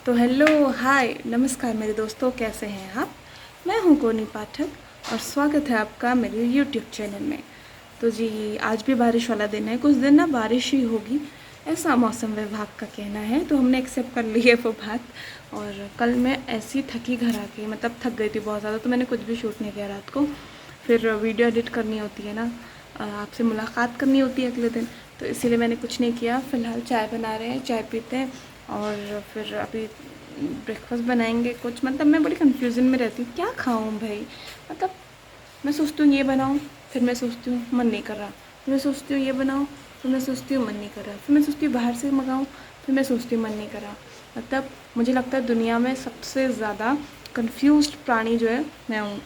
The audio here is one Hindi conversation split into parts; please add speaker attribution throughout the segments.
Speaker 1: तो हेलो हाय नमस्कार मेरे दोस्तों, कैसे हैं आप। मैं हूं कोनी पाठक और स्वागत है आपका मेरे यूट्यूब चैनल में। तो जी आज भी बारिश वाला दिन है, कुछ दिन ना बारिश ही होगी ऐसा मौसम विभाग का कहना है, तो हमने एक्सेप्ट कर ली है वो बात। और कल मैं ऐसी थकी घर आके, मतलब थक गई थी बहुत ज़्यादा, तो मैंने कुछ भी शूट नहीं किया रात को। फिर वीडियो एडिट करनी होती है ना, आपसे मुलाकात करनी होती है अगले दिन, तो इसीलिए मैंने कुछ नहीं किया। फ़िलहाल चाय बना रहे हैं, चाय पीते हैं और फिर अभी ब्रेकफास्ट बनाएंगे कुछ। मतलब मैं बड़ी कन्फ्यूज़न में रहती हूँ क्या खाऊँ भाई। मतलब मैं सोचती हूँ ये बनाऊँ, फिर मैं सोचती हूँ मन नहीं कर रहा, फिर मैं सोचती हूँ ये बनाऊँ, फिर मैं सोचती हूँ मन नहीं कर रहा, फिर मैं सोचती हूँ बाहर से मंगाऊँ, फिर मैं सोचती हूँ मन नहीं कर रहा। मतलब मुझे लगता है दुनिया में सबसे ज़्यादा कन्फ्यूज्ड प्राणी जो है मैं हूँ।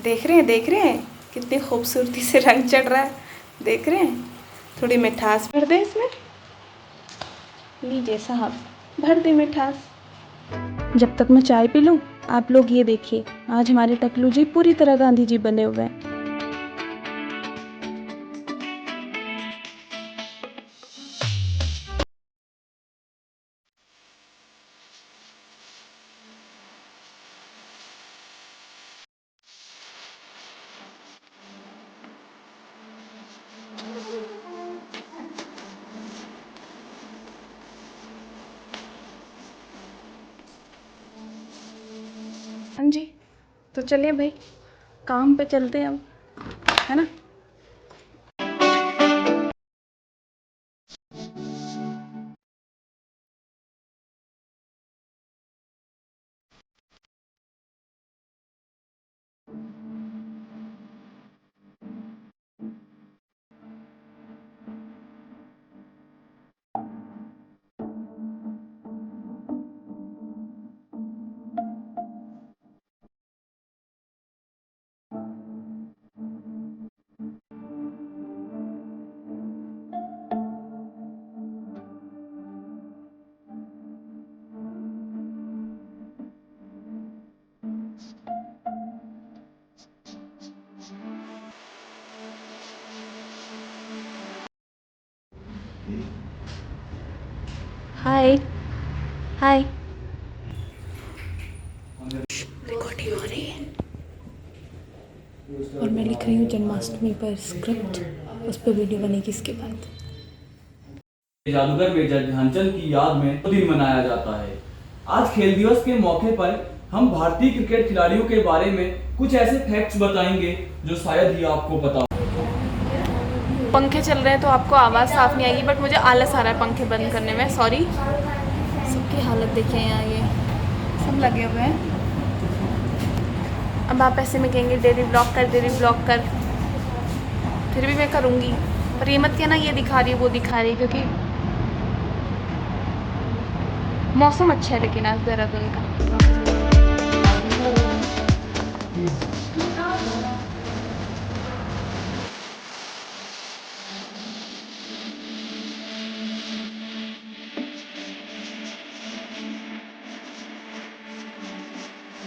Speaker 1: देख रहे हैं कितनी खूबसूरती से रंग चढ़ रहा है। देख रहे हैं, थोड़ी मिठास भर दे इसमें। लीजिए साहब, भर दे मिठास। जब तक मैं चाय पी लूँ, आप लोग ये देखिए, आज हमारे टकलू जी पूरी तरह गांधी जी बने हुए हैं। हाँ जी, तो चलिए भाई काम पे चलते हैं अब, है ना। हाय हाय, रिकॉर्डिंग हो रही है और मैं लिख रही हूँ जन्माष्टमी पर स्क्रिप्ट, उस पर वीडियो बनेगी इसके बाद।
Speaker 2: जादूगर मेजर ध्यानचंद की याद में दो दिन मनाया जाता है। आज खेल दिवस के मौके पर हम भारतीय क्रिकेट खिलाड़ियों के बारे में कुछ ऐसे फैक्ट्स बताएंगे जो शायद ही आपको पता हो।
Speaker 1: पंखे चल रहे हैं तो आपको आवाज़ साफ नहीं आएगी, बट मुझे आलस आ रहा है पंखे बंद करने में, सॉरी। सबकी हालत देखिए यहाँ, ये सब लगे हुए हैं। अब आप ऐसे में कहेंगे डेली ब्लॉग कर, फिर भी मैं करूँगी, पर ये मत कहना ये दिखा रही है वो दिखा रही है, क्योंकि मौसम अच्छा है लेकिन आज देहरादून का।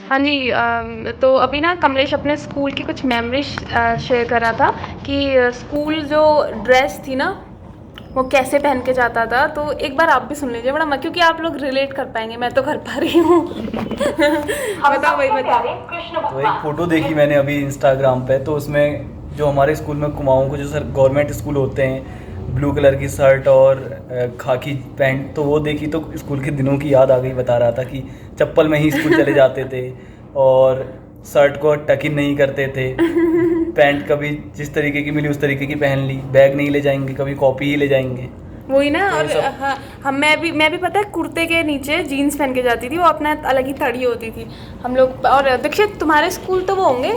Speaker 1: हाँ जी, तो अभी ना कमलेश अपने स्कूल की कुछ मेमोरीज शेयर कर रहा था कि स्कूल जो ड्रेस थी ना वो कैसे पहन के जाता था। तो एक बार आप भी सुन लीजिए, बड़ा क्योंकि आप लोग रिलेट कर पाएंगे, मैं तो कर पा रही हूँ। बताओ भाई बताओ।
Speaker 2: तो एक फोटो देखी मैंने अभी इंस्टाग्राम पे, तो उसमें जो हमारे स्कूल में कुमाऊं को जो सर गवर्नमेंट स्कूल होते हैं, ब्लू कलर की शर्ट और खाकी पैंट, तो वो देखी तो स्कूल के दिनों की याद आ गई। बता रहा था कि चप्पल में ही स्कूल चले जाते थे और शर्ट को टक इन नहीं करते थे, पैंट कभी जिस तरीके की मिली उस तरीके की पहन ली, बैग नहीं ले जाएंगे, कभी कॉपी ही ले जाएंगे।
Speaker 1: वही ना।
Speaker 2: तो
Speaker 1: और हाँ, हम मैं भी पता है कुर्ते के नीचे जीन्स पहन के जाती थी, वो अपना अलग ही थड़ी होती थी हम लोग। और दीक्षित तुम्हारे स्कूल तो वो होंगे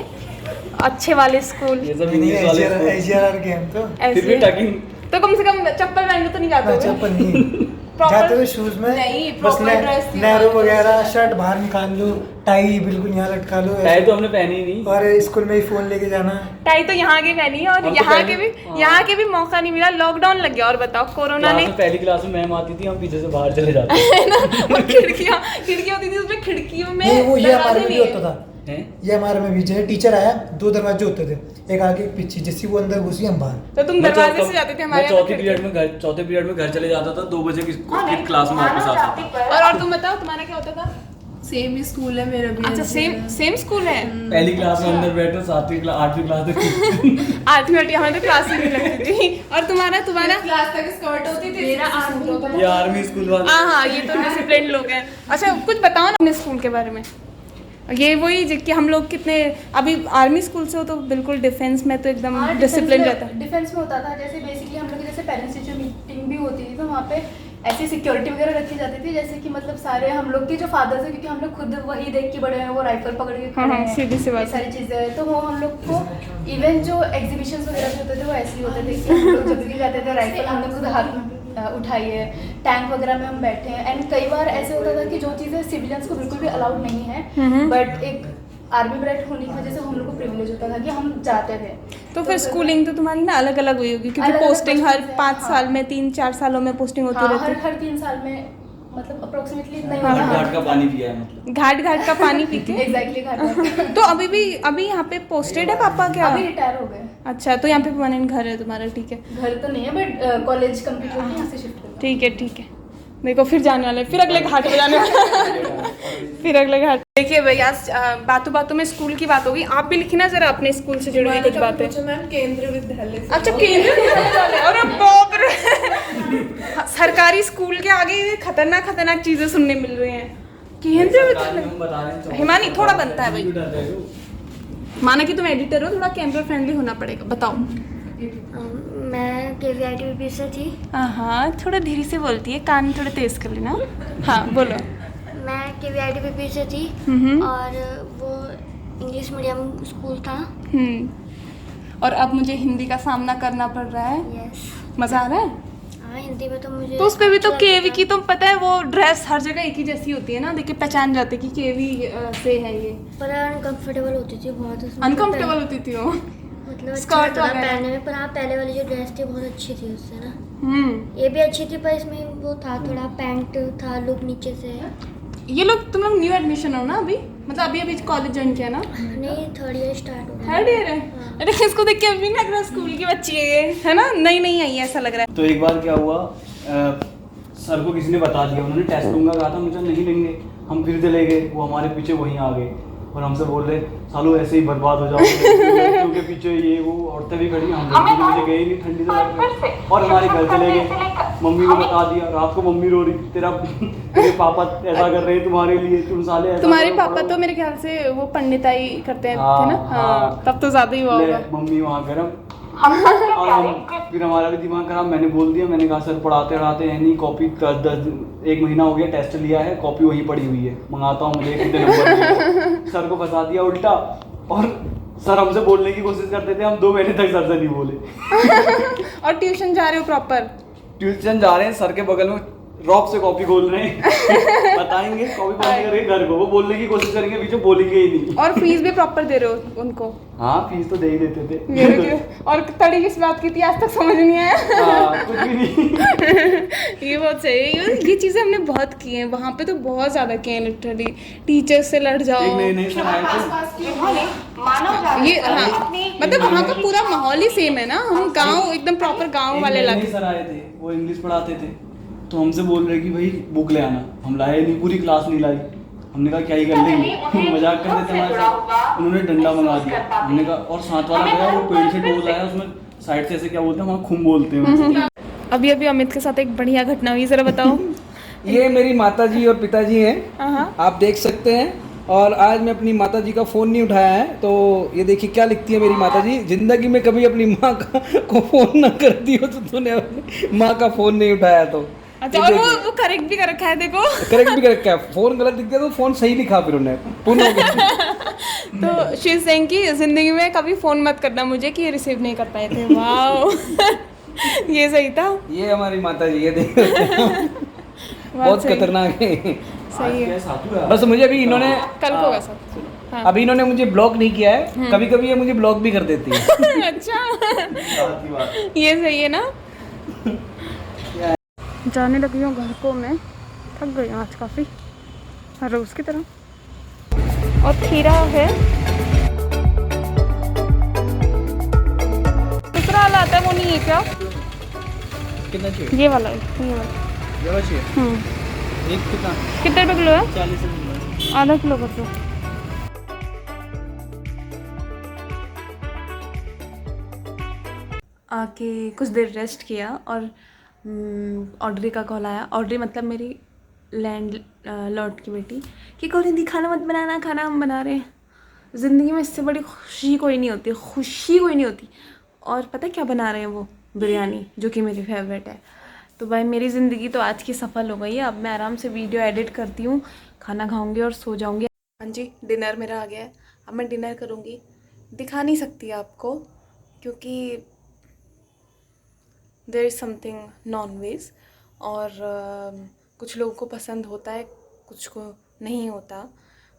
Speaker 1: अच्छे वाले स्कूल,
Speaker 2: ये सब इंग्लिश वाले
Speaker 3: एजीआर के हम तो
Speaker 2: फिर भी टकिंग,
Speaker 1: तो कम से कम चप्पल पहन के तो नहीं जाते होगे?
Speaker 3: चप्पल नहीं
Speaker 1: Proper-
Speaker 3: जाते हुए शूज में
Speaker 1: नहीं,
Speaker 3: बस
Speaker 1: proper dress थी
Speaker 3: नहरों
Speaker 1: हमारी।
Speaker 3: वगैरह, शर्ट बाहर निकाल लो, टाई बिल्कुल यहाँ लटका लो
Speaker 2: टाई तो हमने पहनी ही नहीं।
Speaker 3: और स्कूल में ही फोन लेके जाना।
Speaker 1: टाई तो यहाँ की पहनी है, और
Speaker 2: हम तो
Speaker 1: यहाँ
Speaker 2: पहले-
Speaker 1: के भी
Speaker 2: हाँ।
Speaker 1: यहाँ के भी मौका नहीं मिला, लॉकडाउन लग गया। और बताओ कोरोना
Speaker 2: क्लास
Speaker 1: ने
Speaker 2: में पहली क्लास में मैम आती थी, हम पीछे से बाहर चले जाते थे।
Speaker 1: है ना, और खिड़कियाँ होती थी, उसमें खिड़कियों में
Speaker 3: नहीं वो ये हमारे
Speaker 1: दरवाजे
Speaker 3: में भी
Speaker 1: नहीं
Speaker 3: होता
Speaker 1: है।
Speaker 3: था
Speaker 2: हैं?
Speaker 3: ये हमारे में बीच है, टीचर आया, 2 दरवाजे होते थे, एक आगे एक पीछे, जैसे वो अंदर घुसी हम बाहर।
Speaker 1: तो तुम दरवाजे से जाते थे हमारे
Speaker 2: मैं चौथे पीरियड में घर चले जाता था, 2 बजे की क्लास में वापस आता था।
Speaker 1: और तुम बताओ तुम्हारा क्या होता था?
Speaker 4: सेम ही स्कूल है मेरा भी।
Speaker 1: अच्छा सेम स्कूल है।
Speaker 2: पहली क्लास में अंदर बैठो, 8वीं क्लास तक
Speaker 1: 8वीं 8वीं हमें तो क्लास ही नहीं लगती थी। और तुम्हारा
Speaker 4: क्लास तक स्कर्ट होती थी, मेरा आर्मी होता
Speaker 2: ये आर्मी स्कूल वाले।
Speaker 1: हाँ ये तो डिसिप्लिन लोग हैं। अच्छा कुछ बताओ ना अपने स्कूल के बारे में। ये वही कि हम लोग कितने अभी आर्मी स्कूल से हो तो बिल्कुल डिफेंस में तो एकदम डिसिप्लिन रहता है।
Speaker 5: डिफेंस में होता था, जैसे बेसिकली हम लोग की जैसे पेरेंट्स टीचर मीटिंग भी होती थी, तो वहाँ पे ऐसी सिक्योरिटी वगैरह रखी जाती थी, जैसे कि मतलब सारे हम लोग के जो फादर्स है, क्योंकि हम लोग खुद वही देख के बड़े हैं, वो राइफल पकड़ के खड़े हैं,
Speaker 1: सीधी सी बात
Speaker 5: ये सारी चीज़ें, तो वो हम लोग को इवन जो एग्जीबिशन वगैरह भी होते थे वो ऐसे ही होते थे कि हम लोग जब भी जाते थे राइफल हमने खुद हाथ में उठाई है, टैंक वगैरह में हम बैठे हैं। एंड कई बार ऐसे होता था कि जो चीज़ें सिविलियंस को बिल्कुल भी अलाउड नहीं है, बट एक आर्मी ब्राइट होने की वजह से हम लोग को प्रिविलेज होता था कि हम जाते थे।
Speaker 1: तो फिर स्कूलिंग तो तुम्हारी ना अलग अलग हुई होगी, क्योंकि पोस्टिंग हर 5 साल में 3-4 सालों में पोस्टिंग होती रहती है।
Speaker 5: हर 3 साल में मतलब अप्रोक्सीमेटली इतना ही
Speaker 2: घाट
Speaker 5: होता
Speaker 2: घाट का पानी पिया है मतलब।
Speaker 1: घाट का पानी पी के
Speaker 5: एग्जैक्टली घाट।
Speaker 1: तो अभी यहाँ पे पोस्टेड है पापा क्या?
Speaker 5: अभी रिटायर हो गए।
Speaker 1: अच्छा तो यहाँ पे परमानेंट घर है तुम्हारा, ठीक है।
Speaker 5: घर तो नहीं है बट कॉलेज कंप्लीट होकर यहाँ से शिफ्ट हुआ।
Speaker 1: ठीक है देखो फिर जाने वाले, फिर अगले घाट पे जाने वाले फिर अगले घाट। देखिए भैया आज बातों बातों में स्कूल की बात होगी, आप भी लिखना जरा अपने स्कूल से जुड़ी हुई कुछ बातें।
Speaker 4: मैम केंद्रीय विद्यालय से।
Speaker 1: अच्छा केंद्रीय विद्यालय, अरे बाप रे सरकारी स्कूल के आगे ये खतरनाक चीजें सुनने मिल रही हैं। केंद्रीय विद्यालय हिमानी थोड़ा बनता है भाई, माना कि तुम एडिटर हो, थोड़ा कैमरा फ्रेंडली होना पड़ेगा। बताओ।
Speaker 6: मैं KVIT से थी।
Speaker 1: हाँ थोड़ा धीरे से बोलती है, कान थोड़ा तेज कर लेना। हाँ बोलो।
Speaker 6: मैं KVIT से थी और वो इंग्लिश मीडियम स्कूल था।
Speaker 1: और अब मुझे हिंदी का सामना करना पड़ रहा है।
Speaker 6: यस।
Speaker 1: मजा आ रहा है?
Speaker 6: हाँ हिंदी में तो मुझे
Speaker 1: तो उस पे भी तो
Speaker 6: अच्छा
Speaker 1: केवी
Speaker 6: लगता
Speaker 1: की तुम पता है वो ड्रेस हर जगह एक ही जैसी होती है ना, देख के पहचान जाते कि केवी से है ये।
Speaker 6: था। पर अनकंफर्टेबल होती थी बहुत उसमें।
Speaker 1: अनकंफर्टेबल होती थी वो।
Speaker 6: मतलब अच्छा
Speaker 1: स्कर्ट
Speaker 6: था
Speaker 1: वगैरह।
Speaker 6: पहनने में, पर हाँ पहले वाली जो ड्रेस थी बहुत अच्छी थी उससे ना। ये भी अच्छी थी पर इसमें वो था थोड़ा पैंट था लुक नीचे से।
Speaker 1: ये लोग तुम लोग न्यू एडमिशन हो ना अभी, मतलब अभी कॉलेज ज्वाइन किया ना?
Speaker 6: नहीं 3rd ईयर स्टार्ट हो गया।
Speaker 1: 3rd ईयर है? अरे इसको देख के अभी लग रहा है स्कूल की बच्ची है ये, है ना? नहीं आई ऐसा लग रहा है।
Speaker 2: तो एक बार क्या हुआ, सर को किसी ने बता दिया, उन्होंने टेस्ट लूंगा कहा था, मुझे नहीं लेंगे। हम फिर चले गए, वो हमारे पीछे वहीं आ गए और हमसे बोल रहे सालों ऐसे ही बर्बाद हो जाओगे, लड़कियों के पीछे ये वो औरतें भी खड़ी, हम लड़कियों के पीछे गए ही नहीं, ठंडी से लग रही। और हमारे घर चले गए, मम्मी को बता दिया, रात को मम्मी रो रही थी, तेरे पापा ऐसा कर रहे हैं तुम्हारे लिए, तुम साले ऐसा
Speaker 1: तुम्हारे
Speaker 2: करो,
Speaker 1: पापा
Speaker 2: पढ़ो।
Speaker 1: तो मेरे ख्याल से वो पंडिताई करते थे ना?
Speaker 2: हाँ।
Speaker 1: हाँ तब तो ज्यादा ही हुआ होगा।
Speaker 2: मम्मी वहाँ गर्म और हम फिर हमारा भी दिमाग खराब, मैंने बोल दिया, मैंने कहा सर पढ़ाते है नहीं, कॉपी 1 महीना हो गया टेस्ट लिया है, कॉपी वहीं पड़ी हुई है, मंगाता हूँ मुझे कितने नंबर। सर को फंसा दिया उल्टा, और सर हमसे बोलने की कोशिश करते थे, हम 2 महीने तक सर से नहीं बोले।
Speaker 1: और ट्यूशन जा रहे हो प्रॉपर?
Speaker 2: ट्यूशन जा रहे हैं, सर के बगल में रॉक से कॉपी खोल रहे हैं। बताएंगे कॉपी बंद करेंगे घर को, वो बोलने की कोशिश करेंगे, पीछे बोलेंगे ही नहीं।
Speaker 1: और फीस भी प्रॉपर दे रहे हो उनको?
Speaker 2: हाँ फीस तो दे ही देते थे।
Speaker 1: मेरे क्यों? और तड़ी किस बात की थी आज तक समझ नहीं आया।
Speaker 2: हाँ, कुछ भी नहीं।
Speaker 1: ये बहुत सही है, ये चीजें हमने बहुत की हैं वहाँ पे, तो बहुत ज्यादा की हैं लिटरली। टीचर से लड़ जाओ,
Speaker 2: एक नए सर आए थे,
Speaker 1: ये हाँ मतलब वहाँ का पूरा माहौल ही सेम है ना। हम गांव एकदम प्रॉपर गांव वाले
Speaker 2: नए
Speaker 1: इलाके।
Speaker 2: सर आए थे, वो इंग्लिश पढ़ाते थे, तो हमसे बोल रहे कि भाई बुक ले आना, हम लाए नहीं, पूरी क्लास नहीं लाई। हमने कहा क्या ही कर लेंगे, मजाक कर रहे थे हमारे साथ। उन्होंने डंडा मंगा दिया, हमने कहा, और साथ वाला गया वो पेड़ से टोल आया, उसमें साइड से ऐसे क्या बोलते हैं, वहाँ खुम बोलते हैं।
Speaker 1: अभी अमित के साथ एक बढ़िया घटना हुई, जरा बताओ।
Speaker 7: ये मेरी माताजी और पिताजी हैं,
Speaker 1: हाँ
Speaker 7: आप देख सकते हैं। और आज मैं अपनी माताजी का फ़ोन नहीं उठाया है, तो ये देखिए क्या लिखती है मेरी माताजी, ज़िंदगी में कभी अपनी माँ को फ़ोन ना करती हो तो तूने अपनी माँ का फ़ोन नहीं उठाया। तो
Speaker 1: अच्छा, और वो करेक्ट भी कर रखा है, देखो
Speaker 7: करेक्ट भी कर रखा है, फ़ोन गलत दिख गया तो फ़ोन सही लिखा, फिर उन्हें पुन हो गया।
Speaker 1: तो शी इज सेइंग कि जिंदगी में कभी फ़ोन मत करना मुझे कि ये रिसीव नहीं कर पाए थे। वाओ। ये सही था।
Speaker 7: ये हमारी माताजी, ये देख बहुत
Speaker 1: सही।
Speaker 7: खतरनाक है।
Speaker 1: सही है।
Speaker 7: बस मुझे अभी इन्होंने
Speaker 1: कल को होगा सब। हाँ।
Speaker 7: अभी इन्होंने मुझे ब्लॉक नहीं किया है, कभी कभी ये मुझे ब्लॉक भी कर देती है।
Speaker 1: अच्छा ये सही है ना। जाने लगी हूँ घर को, मैं थक गई हूँ आज काफ़ी, हर रोज़ की तरह। और खीरा है। दूसरा वाला आता है वो नहीं है क्या?
Speaker 7: कितना चाहिए?
Speaker 1: ये वाला है, ये वाला।
Speaker 7: ये वाला चाहिए। एक कितना?
Speaker 1: कितने रुपए किलो है?
Speaker 7: 40 रुपये।
Speaker 1: आधा किलो कर दो। आके कुछ देर रेस्ट किया और ऑड्री का कॉल आया। ऑड्री मतलब मेरी लैंड लॉर्ड की बेटी कि कोरिंदी खाना मत बनाना, खाना हम बना रहे हैं। ज़िंदगी में इससे बड़ी खुशी कोई नहीं होती, खुशी कोई नहीं होती। और पता है क्या बना रहे हैं वो? बिरयानी, जो कि मेरी फेवरेट है। तो भाई मेरी ज़िंदगी तो आज की सफल हो गई है। अब मैं आराम से वीडियो एडिट करती हूँ, खाना खाऊंगी और सो जाऊंगी। हाँ जी, डिनर मेरा आ गया है। अब मैं डिनर करूँगी। दिखा नहीं सकती आपको क्योंकि there is something non veg और कुछ लोगों को पसंद होता है, कुछ को नहीं होता।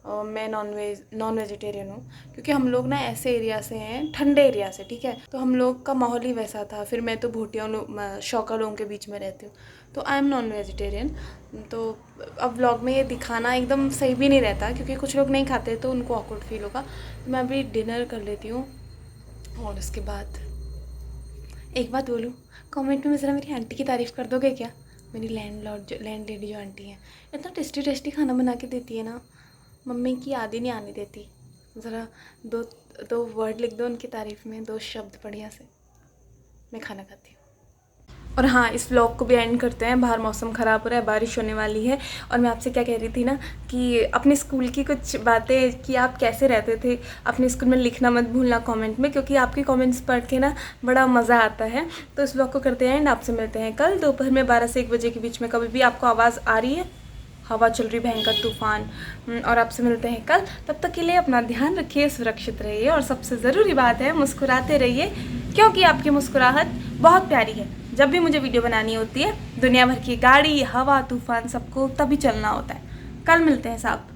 Speaker 1: मैं नॉन वेजिटेरियन हूँ क्योंकि हम लोग ना ऐसे एरिया से हैं, ठंडे एरिया से, ठीक है। तो हम लोग का माहौल ही वैसा था। फिर मैं तो भूटिया शौका लोगों के बीच में रहती हूँ, तो आई एम नॉन वेजिटेरियन। तो अब व्लॉग में ये दिखाना एकदम सही भी नहीं रहता क्योंकि कुछ लोग नहीं खाते तो उनको ऑकवर्ड फील होगा। तो मैं अभी डिनर कर लेती हूँ और उसके बाद एक बात बोलूँ, कमेंट में ज़रा मेरी आंटी की तारीफ़ कर दोगे क्या? मेरी लैंड लेडी जो आंटी है, इतना टेस्टी टेस्टी खाना बना के देती है ना, मम्मी की याद ही नहीं आने देती। ज़रा दो वर्ड लिख दो उनकी तारीफ़ में, 2 शब्द बढ़िया से। मैं खाना खाती हूँ। और हाँ, इस व्लॉग को भी एंड करते हैं। बाहर मौसम ख़राब हो रहा है, बारिश होने वाली है। और मैं आपसे क्या कह रही थी ना कि अपने स्कूल की कुछ बातें कि आप कैसे रहते थे अपने स्कूल में, लिखना मत भूलना कमेंट में, क्योंकि आपके कमेंट्स पढ़ के ना बड़ा मज़ा आता है। तो इस व्लॉग को करते हैं एंड आपसे मिलते हैं कल दोपहर में 12 से 1 बजे के बीच में। कभी भी आपको आवाज़ आ रही है, हवा चल रही भयंकर तूफान, और आपसे मिलते हैं कल। तब तक के लिए अपना ध्यान रखिए, सुरक्षित रहिए और सबसे ज़रूरी बात है मुस्कुराते रहिए, क्योंकि आपकी मुस्कुराहट बहुत प्यारी है। जब भी मुझे वीडियो बनानी होती है, दुनिया भर की गाड़ी, हवा, तूफान सबको तभी चलना होता है। कल मिलते हैं साहब।